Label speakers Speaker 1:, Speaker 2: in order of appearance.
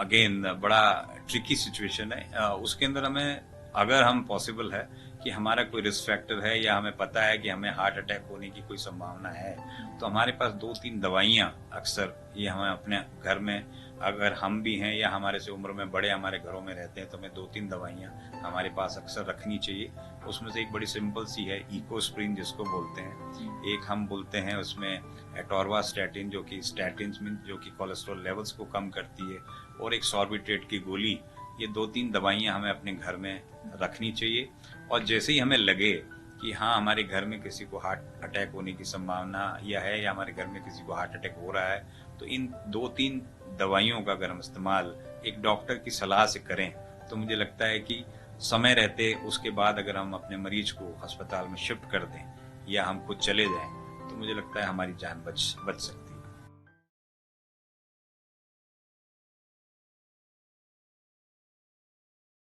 Speaker 1: Again बड़ा tricky situation है। उसके अंदर हमें, अगर हम पॉसिबल है कि हमारा कोई रिस्क फैक्टर है या हमें पता है कि हमें हार्ट अटैक होने की कोई संभावना है, तो हमारे पास 2-3 दवाइयां अक्सर ये हमें अपने घर में, अगर हम भी हैं या हमारे से उम्र में बड़े हमारे घरों में रहते हैं, तो हमें 2-3 दवाइयां हमारे पास अक्सर रखनी चाहिए। उसमें से एक बड़ी सिंपल सी है इकोस्प्रिन जिसको बोलते हैं, एक हम बोलते हैं उसमें एटोर्वास्टैटिन जो कि स्टैटिन जो कि कोलेस्ट्रॉल लेवल्स को कम करती है, और एक सॉर्बिट्रेट की गोली। ये 2-3 दवाइयां हमें अपने घर में रखनी चाहिए। और जैसे ही हमें लगे कि हाँ हमारे घर में किसी को हार्ट अटैक होने की संभावना या है, या हमारे घर में किसी को हार्ट अटैक हो रहा है, तो इन 2-3 दवाइयों का अगर हम इस्तेमाल एक डॉक्टर की सलाह से करें, तो मुझे लगता है कि समय रहते उसके बाद अगर हम अपने मरीज को अस्पताल में शिफ्ट कर दें या हम खुद चले जाएं, तो मुझे लगता है हमारी जान बच सकती है।